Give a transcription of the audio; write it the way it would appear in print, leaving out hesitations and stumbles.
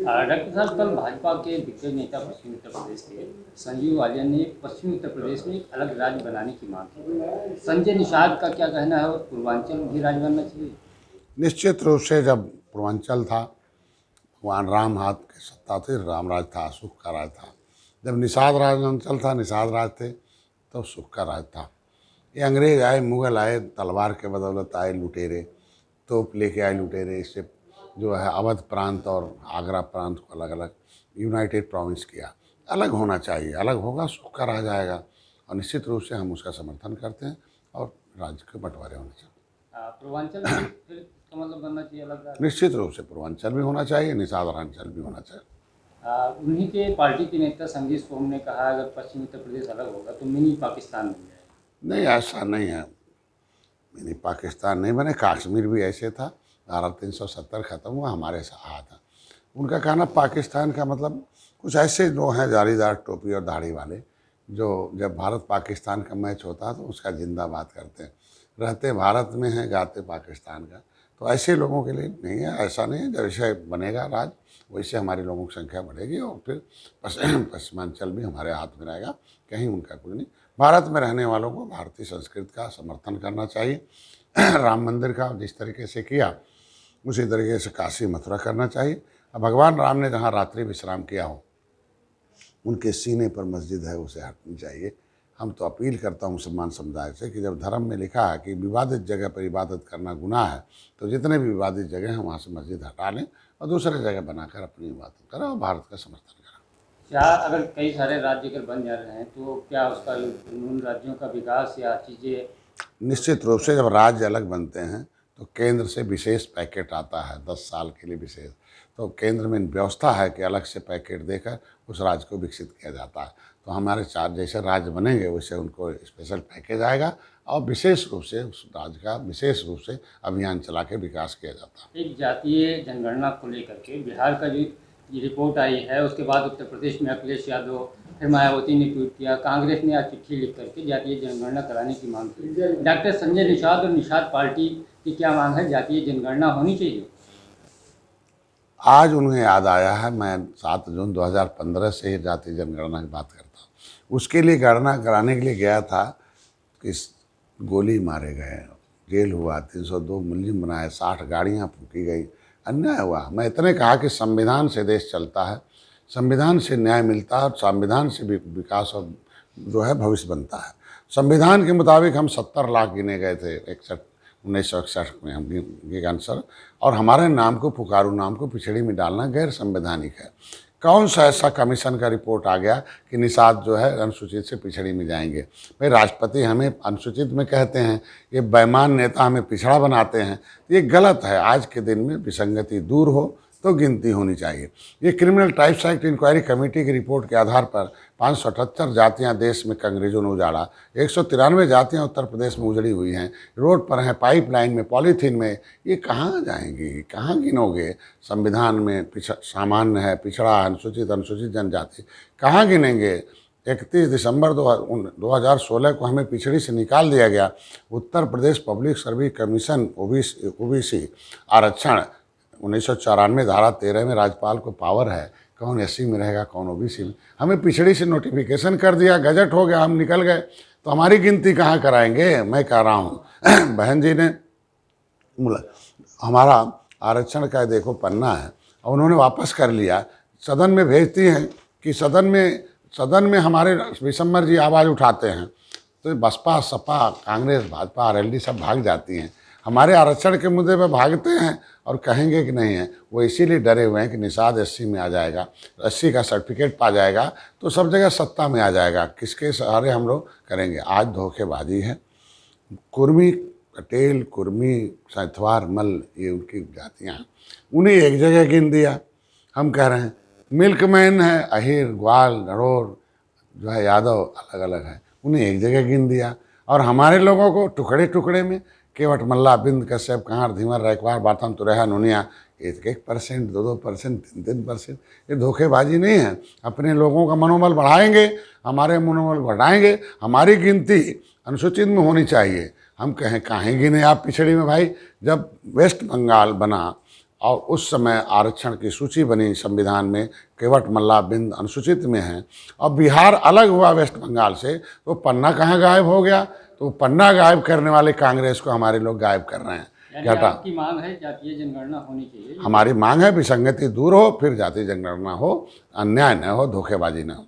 Doctor साहब, कल भाजपा के दिग्गज नेता पश्चिमी उत्तर प्रदेश के संजीव वालिया ने पश्चिमी उत्तर प्रदेश में एक अलग राज्य बनाने की मांग की। संजय निषाद का क्या कहना है, और पूर्वांचल में भी राज्य बनना चाहिए? निश्चित रूप से जब पूर्वांचल था, भगवान राम हाथ की सत्ता थी, राम राज था, सुख का राज था। जब निषाद राज अंचल था, निषाद राज थे, तो सुख का राज था। ये अंग्रेज आए, मुगल आए, तलवार के बदौलत आए लुटेरे, तोप लेके आए लुटेरे। इससे जो है अवध प्रांत और आगरा प्रांत को अलग अलग यूनाइटेड प्रोविंस किया। अलग होना चाहिए, अलग होगा सुख का राज आएगा, और निश्चित रूप से हम उसका समर्थन करते हैं और राज्य के बंटवारे होने चाहिए। पूर्वांचल में फिर इसका मतलब बनना चाहिए अलग राज्य? निश्चित रूप से पूर्वांचल भी होना चाहिए, निषादांचल भी होना चाहिए। उन्हीं के पार्टी के नेता संजीव सोम ने कहा, अगर पश्चिमी उत्तर प्रदेश अलग होगा तो मिनी पाकिस्तान बन जाएगा। नहीं, ऐसा नहीं है। मिनी पाकिस्तान नहीं बने। कश्मीर भी ऐसे था, धारा 370 ख़त्म हुआ, हमारे साथ था। उनका कहना पाकिस्तान का मतलब कुछ ऐसे लोग हैं जालीदार टोपी और दाढ़ी वाले, जो जब भारत पाकिस्तान का मैच होता है तो उसका जिंदाबाद करते हैं। रहते भारत में हैं, गाते पाकिस्तान का। तो ऐसे लोगों के लिए नहीं है, ऐसा नहीं है। जैसे बनेगा राज वैसे हमारे लोगों की संख्या बढ़ेगी, और फिर पश्चिमांचल भी हमारे हाथ में रहेगा। कहीं उनका कुछ नहीं। भारत में रहने वालों को भारतीय संस्कृति का समर्थन करना चाहिए। राम मंदिर का जिस तरीके से किया, उसी तरीके से काशी मथुरा करना चाहिए। अब भगवान राम ने जहाँ रात्रि विश्राम किया हो, उनके सीने पर मस्जिद है, उसे हटनी चाहिए। हम तो अपील करता हूँ मुसलमान समुदाय से कि जब धर्म में लिखा है कि विवादित जगह पर इबादत करना गुनाह है, तो जितने भी विवादित जगह हैं वहाँ से मस्जिद हटा लें और दूसरे जगह बनाकर अपनी इबादत करें और भारत का समर्थन करें। क्या अगर कई सारे राज्य अगर बन जा रहे हैं तो क्या उसका उन राज्यों का विकास या चीज़ें? निश्चित रूप से जब राज्य अलग बनते हैं तो केंद्र से विशेष पैकेट आता है 10 साल के लिए विशेष। तो केंद्र में व्यवस्था है कि अलग से पैकेट देकर उस राज्य को विकसित किया जाता है। तो हमारे 4 जैसे राज्य बनेंगे वैसे उनको स्पेशल पैकेज आएगा और विशेष रूप से उस राज्य का विशेष रूप से अभियान चला के विकास किया जाता है। एक जातीय जनगणना को लेकर के बिहार का जो ये रिपोर्ट आई है, उसके बाद उत्तर प्रदेश में अखिलेश यादव, फिर मायावती ने ट्वीट किया, कांग्रेस ने आज चिट्ठी लिख करके जातीय जनगणना कराने की मांग की। डॉक्टर संजय निषाद और निषाद पार्टी की क्या मांग है? जातीय जनगणना होनी चाहिए? आज उन्हें याद आया है। मैं 7 जून 2015 से ही जातीय जनगणना की बात करता हूँ। उसके लिए गणना कराने के लिए गया था कि गोली मारे गए, जेल हुआ, 302 मुलजिम बनाए, 60 गाड़ियाँ फूकी गई, अन्याय हुआ। मैं इतने कहा कि संविधान से देश चलता है, संविधान से न्याय मिलता है और संविधान से विकास और जो है भविष्य बनता है। संविधान के मुताबिक हम 70 लाख गिने गए थे 1961 में हम गिने आंसर, और हमारे नाम को पुकारू नाम को पिछड़ी में डालना गैर संवैधानिक है। कौन सा ऐसा कमीशन का रिपोर्ट आ गया कि निषाद जो है अनुसूचित से पिछड़ी में जाएंगे? भाई राष्ट्रपति हमें अनुसूचित में कहते हैं, ये बेईमान नेता हमें पिछड़ा बनाते हैं। ये गलत है। आज के दिन में विसंगति दूर हो तो गिनती होनी चाहिए। ये criminal types act inquiry committee की रिपोर्ट के आधार पर 578 जातियां देश में अंग्रेजों ने उजाड़ा, 193 जातियां उत्तर प्रदेश में उजड़ी हुई हैं, रोड पर हैं, पाइपलाइन में, पॉलीथीन में। ये कहाँ जाएंगी, कहाँ गिनोगे? संविधान में सामान्य है, पिछड़ा, अनुसूचित जनजाति, कहाँ गिनेंगे? 31 दिसंबर 2016 को हमें पिछड़ी से निकाल दिया गया। Uttar Pradesh public service commission OBC आरक्षण 1994 धारा 13 में राज्यपाल को पावर है, कौन एससी में रहेगा कौन ओबीसी में। हमें पिछड़ी से नोटिफिकेशन कर दिया, गजट हो गया, हम निकल गए। तो हमारी गिनती कहाँ कराएंगे? मैं कह रहा हूँ बहन जी ने हमारा आरक्षण का देखो पन्ना है और उन्होंने वापस कर लिया। सदन में भेजती हैं कि सदन में हमारे विशंबर जी आवाज़ उठाते हैं तो बसपा, सपा, कांग्रेस, भाजपा, आरएलडी सब भाग जाती हैं। हमारे आरक्षण के मुद्दे पर भागते हैं और कहेंगे कि नहीं है। वो इसीलिए डरे हुए हैं कि निषाद एससी में आ जाएगा, एससी का सर्टिफिकेट पा जाएगा तो सब जगह सत्ता में आ जाएगा। किसके सहारे हम लोग करेंगे? आज धोखेबाजी है। कुर्मी, पटेल, कुर्मी, सैथवार, मल, ये उनकी जातियाँ हैं, उन्हें एक जगह गिन दिया। हम कह रहे हैं मिल्कमैन है, अहिर, ग्वाल, नरोर जो है यादव अलग अलग है, उन्हें एक जगह गिन दिया। और हमारे लोगों को टुकड़े टुकड़े में केवट, मल्ला, बिंद, कश्यप, कहार, धीवर, रैकवार, बातम, तुरैया, नोनिया, 1%, 2%, 3%। ये धोखेबाजी नहीं है। अपने लोगों का मनोबल बढ़ाएंगे, हमारे मनोबल बढ़ाएंगे। हमारी गिनती अनुसूचित में होनी चाहिए। हम कहें काहे गिने आप पिछड़ी में? भाई जब वेस्ट बंगाल बना और उस समय आरक्षण की सूची बनी संविधान में, केवट मल्ला बिंद अनुसूचित में है, और बिहार अलग हुआ वेस्ट बंगाल से, तो पन्ना कहाँ गायब हो गया? तो पन्ना गायब करने वाले कांग्रेस को हमारे लोग गायब कर रहे हैं। यानी घटा आपकी मांग है जातीय जनगणना होनी चाहिए। हमारी मांग है विसंगति दूर हो, फिर जातीय जनगणना हो, अन्याय न हो, धोखेबाजी न हो।